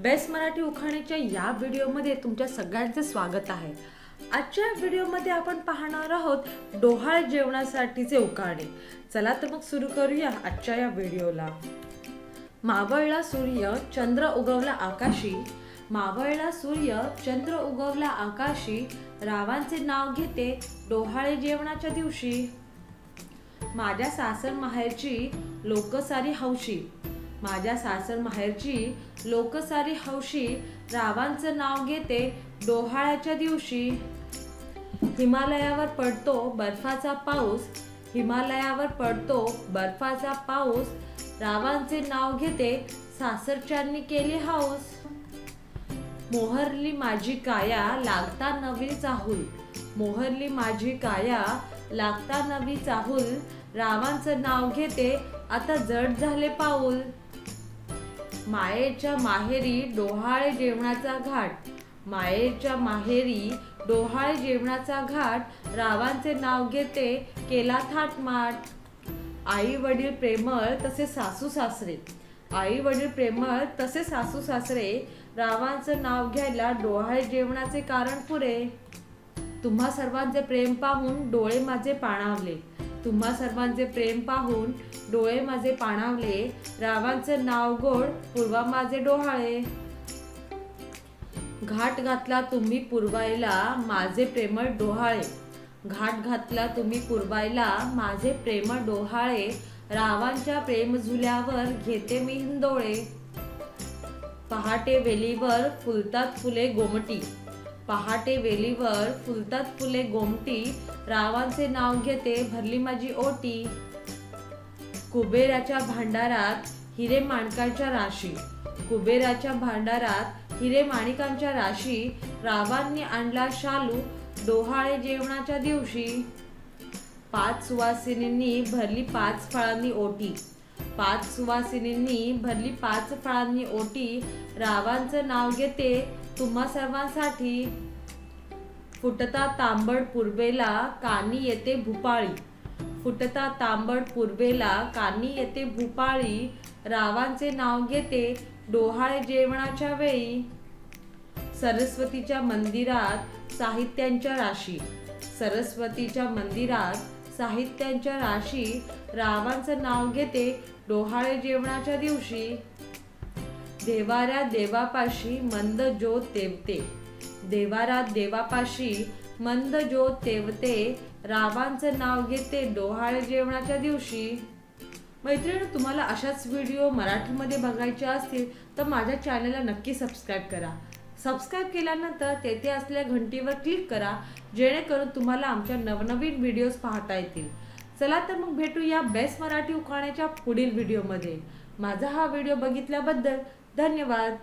Best Marathi उखाण्याच्या या व्हिडिओमध्ये तुमच्या सगळ्यांचे स्वागत आहे। आजच्या व्हिडिओमध्ये आपण पाहणार आहोत डोहाळे जेवणासाठीचे उखाणे। चला तर मग सुरू करूया आजच्या या व्हिडिओला। मावळला सूर्य चंद्र उगवला आकाशी, मावळला सूर्य चंद्र उगवला आकाशी, रावांचे नाव घेते डोहाळे जेवणाच्या दिवशी। माझ्या सासर माहेरची लोक सारी हौशी, माझ्या सासर माहेरची लोक सारी हौशी, रावांचं नाव घेते डोहाळ्याच्या दिवशी। हिमालयावर पडतो बर्फाचा पाऊस, हिमालयावर पडतो बर्फाचा पाऊस, रावांचे नाव घेते सासरच्यांनी केली हौस। मोहरली माझी काया लागता नवी चाहूल, मोहरली माझी काया लागता नवी चाहूल, रावांचं नाव घेते आता जड झाले पाऊल। मायेच्या माहेरी डोहाळे जेवणाचा घाट, मायेच्या माहेरी डोहाळे जेवणाचा घाट, रावांचे नाव घेते केला थाटमाट। आई वडील प्रेमळ तसे सासू सासरे, आई वडील प्रेमळ तसे सासू सासरे, रावांचं नाव घ्यायला डोहाळे जेवणाचे कारण पुरे। तुम्हा सर्वांचे प्रेम पाहून डोळे माझे पाणावले, तुम्हा सर्वांचे प्रेम पाहून डोळे माझे पाणावले, रावांचं नाव गोड पूर्वा माझे डोहाळे। घाट घातला तुम्ही पूर्वायला माझे प्रेमळ डोहाळे, घाट घातला तुम्ही पूर्वायला माझे प्रेमळ डोहाळे, रावांच्या प्रेम झुल्यावर घेते मी हिंदोळे। पहाटे वेलीवर फुलतात फुले गोमटी, पहाटे वेलीवर फुलतात फुले गोमटी, रावांचे नाव घेते भरली माझी ओटी। कुबेराच्या भांडारात हिरे माणकांच्या राशी, कुबेराच्या भांडारात हिरे माणिकांच्या राशी, रावांनी आणला शालू डोहाळे जेवणाच्या दिवशी। पाच सुवासिनींनी भरली पाच फळांनी ओटी, पाच सुवासिनींनी भरली पाच फळांनी ओटी, रावांचं नाव घेते तुम्हा सर्वांसाठी। फुटता तांबड पूर्वेला कानी येते भूपाळी, फुटता तांबड पूर्वेला कानी येते भूपाळी, रावांचे नाव घेते डोहाळे जेवणाच्या वेळी। सरस्वतीच्या मंदिरात साहित्यांच्या राशी, सरस्वतीच्या मंदिरात साहित्यांच्या राशी, रावांचं नाव घेते डोहाळे जेवणाच्या दिवशी। देवाऱ्यात देवापाशी मंद ज्योत तेवते, देवाऱ्यात देवापाशी मंद ज्योत तेवते, रावांचं नाव घेते डोहाळे जेवणाच्या दिवशी। मैत्रिणी, तुम्हाला अशाच व्हिडिओ मराठीमध्ये बघायचे असतील तर माझ्या चॅनलला नक्की सबस्क्राईब करा। सबस्क्राईब केल्यानंतर तेथे असलेल्या घंटीवर क्लिक करा, जेणेकरून तुम्हाला आमच्या नवनवीन व्हिडिओज पाहता येतील। चला तर मग भेटूया बेस्ट मराठी उखाण्याच्या पुढील व्हिडिओमध्ये। माझा हा व्हिडिओ बघितल्याबद्दल धन्यवाद।